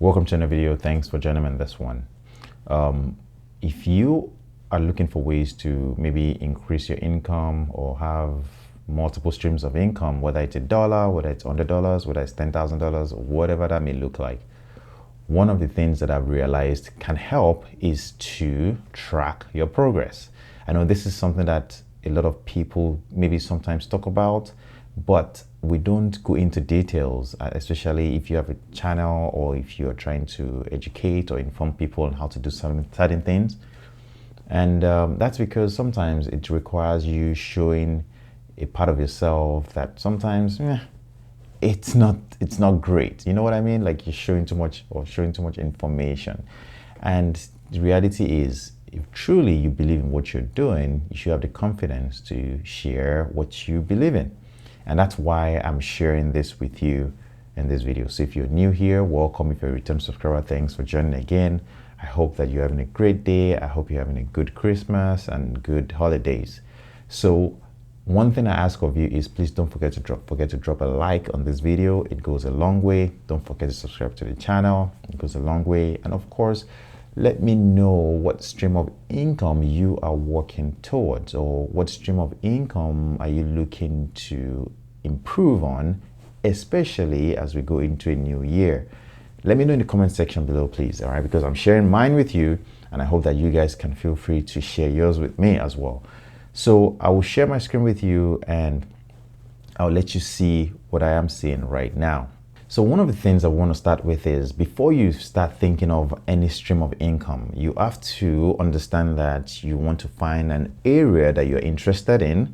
Welcome to another video. Thanks for joining me in this one. If you are looking for ways to maybe increase your income or have multiple streams of income, whether it's $1, whether it's $100, whether it's $10,000, whatever that may look like, one of the things that I've realized can help is to track your progress. I know this is something that a lot of people maybe sometimes talk about, but we don't go into details, especially if you have a channel or if you're trying to educate or inform people on how to do certain things. And that's because sometimes it requires you showing a part of yourself that sometimes it's not great. You know what I mean? Like you're showing too much or showing too much information. And the reality is, if truly you believe in what you're doing, you should have the confidence to share what you believe in. And that's why I'm sharing this with you in this video. So if you're new here, welcome. If you're a return subscriber, thanks for joining again. I hope that you're having a great day. I hope you're having a good Christmas and good holidays. So one thing I ask of you is please don't forget to drop a like on this video. It goes a long way. Don't forget to subscribe to the channel. It goes a long way. And of course, let me know what stream of income you are working towards, or what stream of income are you looking to improve on, especially as we go into a new year. Let me know in the comment section below, please, all right? Because I'm sharing mine with you, and I hope that you guys can feel free to share yours with me as well. So I will share my screen with you, and I'll let you see what I am seeing right now. So one of the things I want to start with is, before you start thinking of any stream of income, you have to understand that you want to find an area that you're interested in,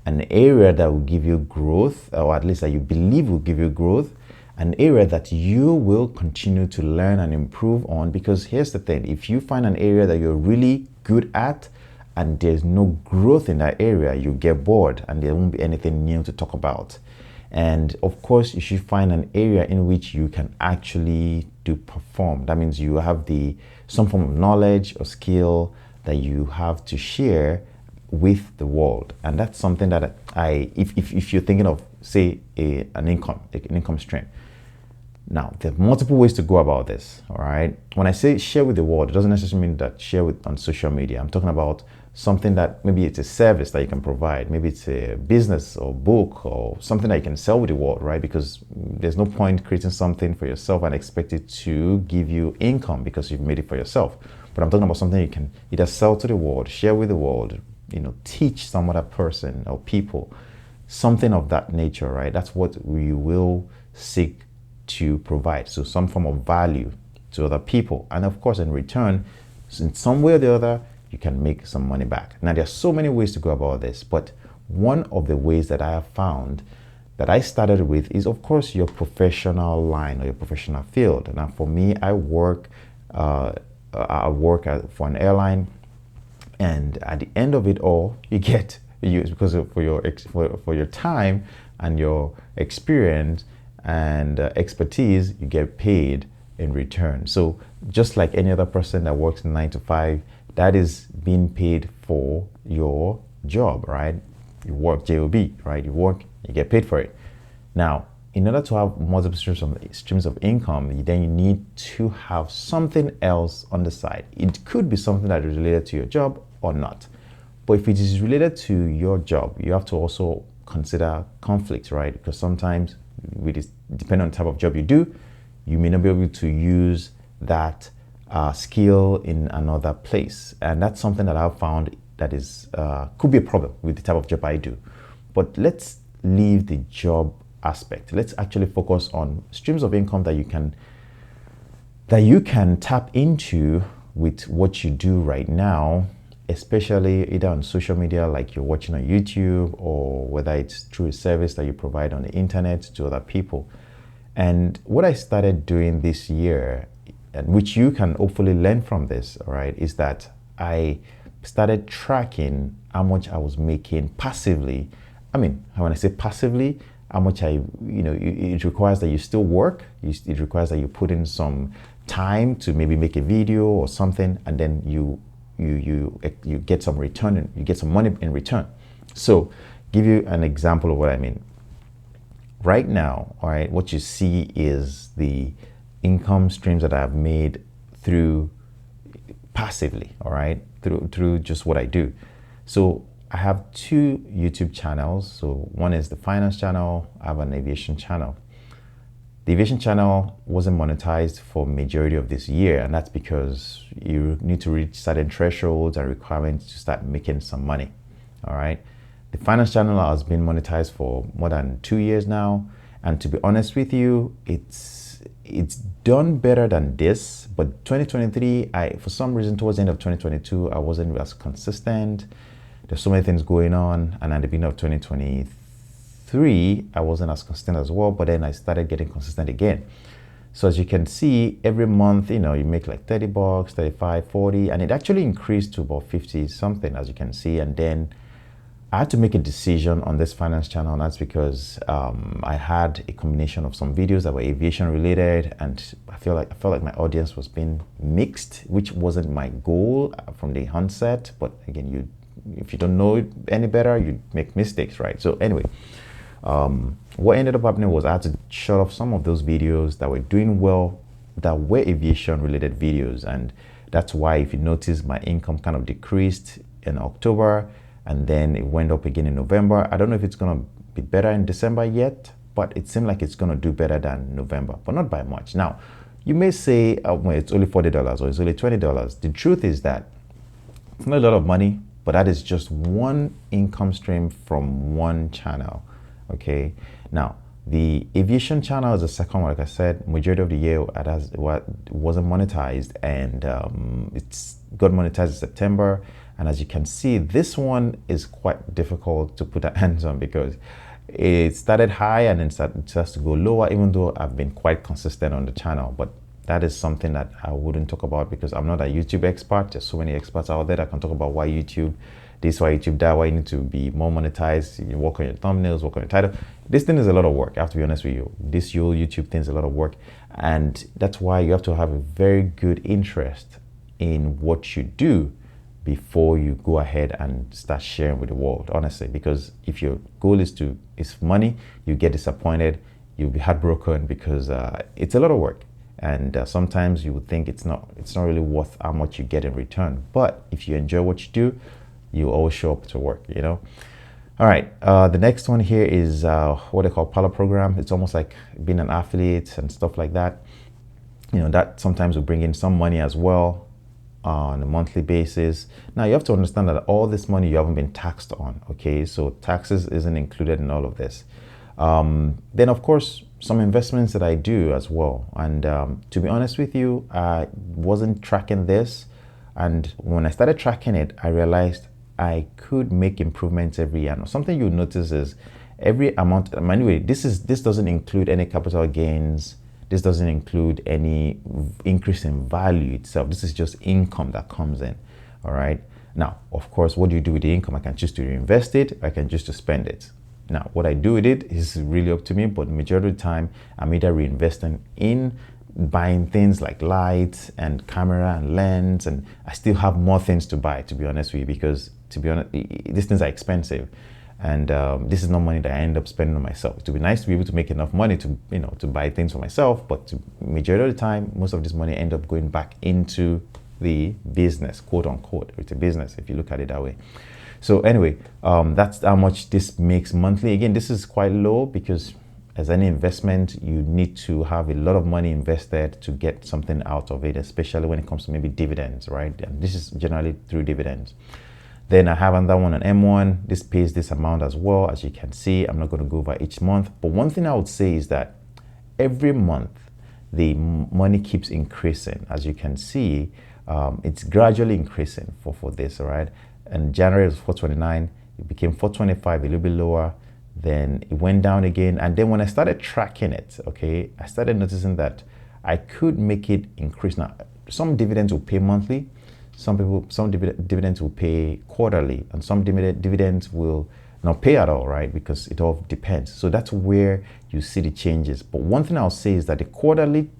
an area that will give you growth, or at least that you believe will give you growth, an area that you will continue to learn and improve on. Because here's the thing, if you find an area that you're really good at and there's no growth in that area, you get bored and there won't be anything new to talk about. And of course, you should find an area in which you can actually perform. That means you have some form of knowledge or skill that you have to share with the world. And that's something that if you're thinking of, say, an income stream. Now, there are multiple ways to go about this, all right? When I say share with the world, it doesn't necessarily mean that share on social media. I'm talking about something that maybe it's a service that you can provide. Maybe it's a business or book or something that you can sell with the world, right? Because there's no point creating something for yourself and expect it to give you income because you've made it for yourself. But I'm talking about something you can either sell to the world, share with the world, teach some other person or people, something of that nature, right? That's what we will seek to provide. So some form of value to other people. And of course, in return, in some way or the other, you can make some money back. Now, there are so many ways to go about this, but one of the ways that I have found that I started with is, of course, your professional line or your professional field. Now, for me, I work for an airline, and at the end of it all, because for your time and your experience and expertise, you get paid in return. So just like any other person that works 9 to 5, that is being paid for your job, right? You work JOB, right? You work, you get paid for it. Now, in order to have multiple streams of income, then you need to have something else on the side. It could be something that is related to your job or not. But if it is related to your job, you have to also consider conflicts, right? Because sometimes, depending on the type of job you do, you may not be able to use that skill in another place. And that's something that I've found that is could be a problem with the type of job I do. But let's leave the job aspect. Let's actually focus on streams of income that you can tap into with what you do right now, especially either on social media, like you're watching on YouTube, or whether it's through a service that you provide on the internet to other people. And what I started doing this year, and which you can hopefully learn from this, all right, is that I started tracking how much I was making passively. I mean, when I say passively, how much it requires that you still work. It requires that you put in some time to maybe make a video or something, and then you get some return, you get some money in return. So give you an example of what I mean. Right now, all right, what you see is the income streams that I've made through passively, all right, through just what I do. So I have two YouTube channels. So one is the finance channel, I have an aviation channel. The aviation channel wasn't monetized for majority of this year, and that's because you need to reach certain thresholds and requirements to start making some money. All right. The finance channel has been monetized for more than 2 years now, and to be honest with you, it's done better than this. But 2023, for some reason towards the end of 2022, I wasn't as consistent. There's so many things going on, and at the beginning of 2023, I wasn't as consistent as well, but then I started getting consistent again. So as you can see, every month, you make like 30 bucks, 35, 40, and it actually increased to about 50 something, as you can see. And then I had to make a decision on this finance channel, and that's because I had a combination of some videos that were aviation related, and I felt like my audience was being mixed, which wasn't my goal from the onset. But again, if you don't know any better, you make mistakes, right? So anyway, what ended up happening was I had to shut off some of those videos that were doing well, that were aviation related videos. And that's why, if you notice, my income kind of decreased in October, and then it went up again in November. I don't know if it's going to be better in December yet, but it seemed like it's going to do better than November, but not by much. Now, you may say, well, it's only $40 or it's only $20. The truth is that it's not a lot of money, but that is just one income stream from one channel. Okay. Now, the aviation channel is the second one. Like I said, majority of the year it wasn't monetized, and it's got monetized in September. And as you can see, this one is quite difficult to put our hands on because it started high and then it starts to go lower, even though I've been quite consistent on the channel. But that is something that I wouldn't talk about because I'm not a YouTube expert. There's so many experts out there that can talk about why YouTube this, why YouTube that, why you need to be more monetized. You work on your thumbnails, work on your title. This thing is a lot of work. I have to be honest with you. This YouTube thing is a lot of work. And that's why you have to have a very good interest in what you do before you go ahead and start sharing with the world, honestly. Because if your goal is money, you get disappointed, you'll be heartbroken because it's a lot of work. And sometimes you would think it's not really worth how much you get in return. But if you enjoy what you do, you always show up to work, All right, the next one here is what they call Parler program. It's almost like being an affiliate and stuff like that. That sometimes will bring in some money as well on a monthly basis. Now you have to understand that all this money you haven't been taxed on, okay? So taxes isn't included in all of this. Then of course, some investments that I do as well. And to be honest with you, I wasn't tracking this. And when I started tracking it, I realized I could make improvements every year. Now, something you'll notice is every amount, anyway, this doesn't include any capital gains. This doesn't include any increase in value itself. This is just income that comes in, all right? Now, of course, what do you do with the income? I can choose to reinvest it, I can choose to spend it. Now, what I do with it is really up to me, but the majority of the time, I'm either reinvesting in buying things like lights and camera and lens, and I still have more things to buy, to be honest with you, because to be honest, these things are expensive. And this is not money that I end up spending on myself. It would be nice to be able to make enough money to, to buy things for myself, but the majority of the time, most of this money end up going back into the business, quote unquote. It's a business if you look at it that way. So anyway, that's how much this makes monthly. Again, this is quite low because as any investment, you need to have a lot of money invested to get something out of it, especially when it comes to maybe dividends, right? And this is generally through dividends. Then I have another one on M1. This pays this amount as well. As you can see, I'm not going to go over each month. But one thing I would say is that every month, the money keeps increasing. As you can see, it's gradually increasing for this, all right? And January was 429. It became 425, a little bit lower. Then it went down again. And then when I started tracking it, okay, I started noticing that I could make it increase. Now, some dividends will pay monthly. Some dividends will pay quarterly, and some dividends will not pay at all, right? Because it all depends. So that's where you see the changes. But one thing I'll say is that the quarterly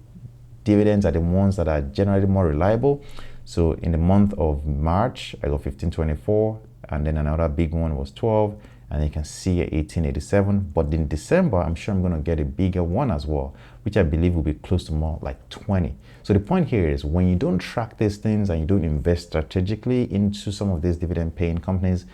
dividends are the ones that are generally more reliable. So in the month of March, I got 1524, and then another big one was 12, and you can see 1887. But in December, I'm sure I'm going to get a bigger one as well, which I believe will be close to more like 20. So the point here is when you don't track these things and you don't invest strategically into some of these dividend paying companies,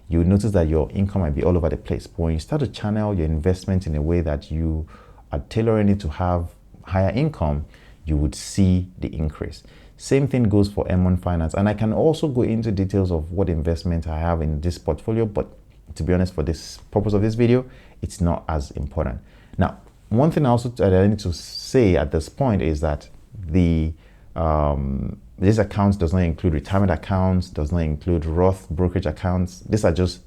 you will notice that your income might be all over the place. But when you start to channel your investment in a way that you are tailoring it to have higher income, you would see the increase. Same thing goes for M1 Finance. And I can also go into details of what investment I have in this portfolio, but to be honest, for this purpose of this video, it's not as important. Now, one thing also that I need to say at this point is that these accounts does not include retirement accounts, does not include Roth brokerage accounts. These are just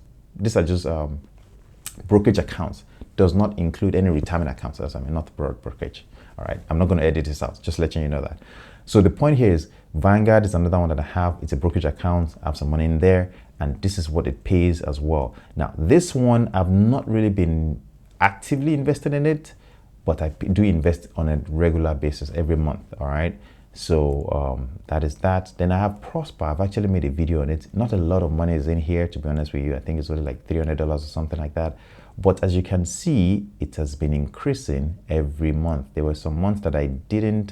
brokerage accounts. Does not include any retirement accounts. That's not brokerage. All right, I'm not going to edit this out. Just letting you know that. So the point here is Vanguard is another one that I have. It's a brokerage account. I have some money in there, and this is what it pays as well. Now, this one I've not really been actively invested in it, but I do invest on a regular basis every month. All right. So that is that. Then I have Prosper. I've actually made a video on it. Not a lot of money is in here, to be honest with you. I think it's only like $300 or something like that. But as you can see, it has been increasing every month. There were some months that I didn't,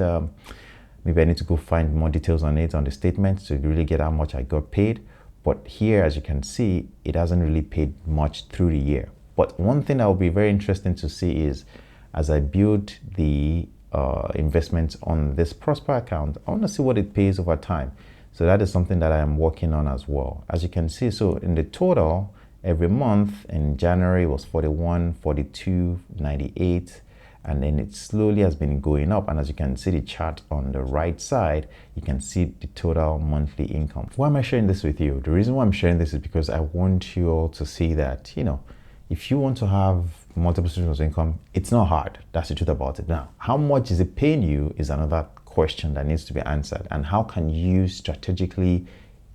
maybe I need to go find more details on it, on the statement, to really get how much I got paid. But here, as you can see, it hasn't really paid much through the year. But one thing that will be very interesting to see is, as I build the investments on this Prosper account, I want to see what it pays over time. So that is something that I am working on as well. As you can see, so in the total, every month in January was 41, 42, 98, and then it slowly has been going up. And as you can see the chart on the right side, you can see the total monthly income. Why am I sharing this with you? The reason why I'm sharing this is because I want you all to see that, if you want to have multiple streams of income, it's not hard. That's the truth about it. Now, how much is it paying you is another question that needs to be answered. And how can you strategically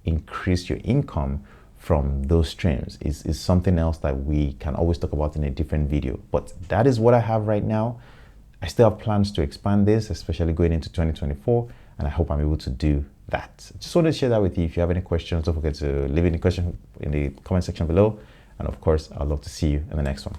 increase your income from those streams is something else that we can always talk about in a different video. But that is what I have right now. I still have plans to expand this, especially going into 2024, and I hope I'm able to do that. Just wanted to share that with you. If you have any questions, don't forget to leave any question in the comment section below. And of course, I'd love to see you in the next one.